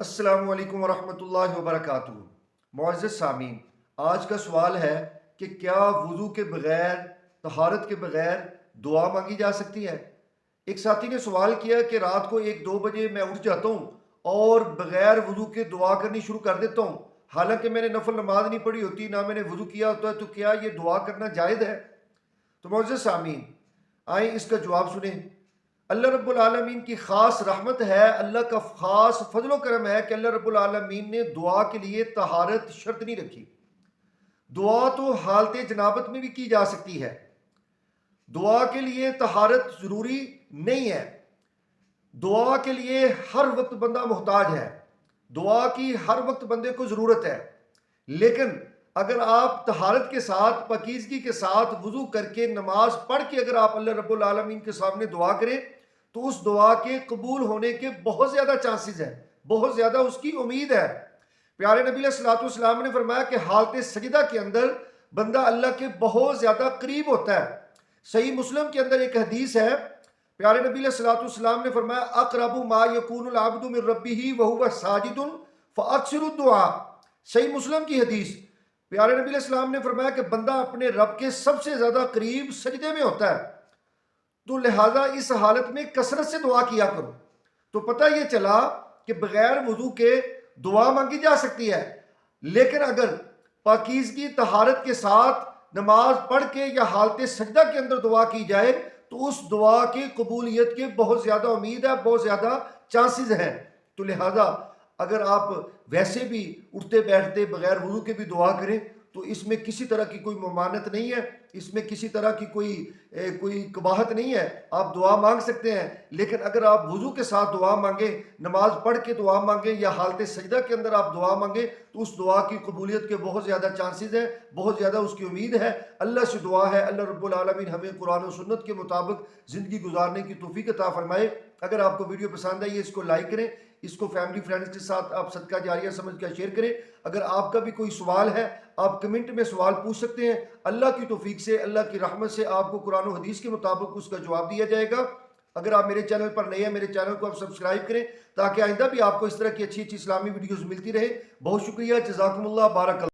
अस्सलामु अलैकुम वरहमतुल्लाहि वबरकातुहू। मुअज़्ज़ज़ सामीन, आज का सवाल है कि क्या वज़ू के बग़ैर, तहारत के बग़ैर दुआ मांगी जा सकती है। एक साथी ने सवाल किया कि रात को 1-2 बजे मैं उठ जाता हूँ और बग़ैर वज़ू के दुआ करनी शुरू कर देता हूँ, हालांकि मैंने नफल नमाज नहीं पढ़ी होती, ना मैंने वज़ू किया होता है, तो क्या ये दुआ करना जायज़ है। तो मुअज़्ज़ज़ सामीन, आए इसका जवाब सुने। अल्लाह रब्बुल आलमीन की ख़ास रहमत है, अल्लाह का ख़ास फजलो करम है कि अल्लाह रब्बुल आलमीन ने दुआ के लिए तहारत शर्त नहीं रखी। दुआ तो हालत जनाबत में भी की जा सकती है, दुआ के लिए तहारत ज़रूरी नहीं है। दुआ के लिए हर वक्त बंदा मोहताज है, दुआ की हर वक्त बंदे को ज़रूरत है। लेकिन अगर आप तहारत के साथ, पाकीज़गी के साथ वज़ू करके, नमाज पढ़ के अगर आप अल्लाह रब्बुल आलमीन के सामने दुआ करें, तो उस दुआ के कबूल होने के बहुत ज़्यादा चांसेस हैं, बहुत ज़्यादा उसकी उम्मीद है। प्यारे नबी सल्लल्लाहु अलैहि वसल्लम ने फरमाया कि हालत सजदा के अंदर बंदा अल्लाह के बहुत ज़्यादा करीब होता है। सही मुस्लिम के अंदर एक हदीस है, प्यारे नबी सल्लल्लाहु अलैहि वसल्लम ने फरमाया अक़रबु मा यकूनुल अब्दु मिन रब्बिही व हुवा साजिदुन फ़अक्सिरु दुआ। सही मुस्लिम की हदीस, प्यारे नबी सल्लल्लाहु अलैहि वसल्लम ने फरमाया कि बंदा अपने रब के सबसे ज़्यादा करीब सजदे में होता है, तो लिहाजा इस हालत में कसरत से दुआ किया करो। तो पता ये चला कि बगैर वजू के दुआ मांगी जा सकती है, लेकिन अगर पाकीज़गी तहारत के साथ नमाज पढ़ के या हालत सजदा के अंदर दुआ की जाए, तो उस दुआ की कबूलियत के बहुत ज़्यादा उम्मीद है, बहुत ज़्यादा चांसेस हैं। तो लिहाजा अगर आप वैसे भी उठते बैठते बगैर वजू के भी दुआ करें, तो इसमें किसी तरह की कोई ममानत नहीं है, इसमें किसी तरह की कोई कबाहत नहीं है। आप दुआ मांग सकते हैं, लेकिन अगर आप वज़ू के साथ दुआ मांगे, नमाज पढ़ के दुआ मांगे या हालत सजदा के अंदर आप दुआ मांगे, तो उस दुआ की कबूलियत के बहुत ज़्यादा चांसेस हैं, बहुत ज़्यादा उसकी उम्मीद है। अल्लाह से दुआ है अल्लाह रब्बुल आलमीन हमें कुरान और सुन्नत के मुताबिक ज़िंदगी गुजारने की तौफीक अता फरमाए। अगर आपको वीडियो पसंद आई है, इसको लाइक करें, इसको फैमिली फ्रेंड्स के साथ आप सदका जारिया समझ कर शेयर करें। अगर आपका भी कोई सवाल है, आप कमेंट में सवाल पूछ सकते हैं। अल्लाह की तौफीक से, अल्लाह की रहमत से आपको कुरान और हदीस के मुताबिक उसका जवाब दिया जाएगा। अगर आप मेरे चैनल पर नए हैं, मेरे चैनल को आप सब्सक्राइब करें, ताकि आइंदा भी आपको इस तरह की अच्छी अच्छी इस्लामी वीडियोज़ मिलती रहे। बहुत शुक्रिया, जज़ाकुमुल्लाह, बारक।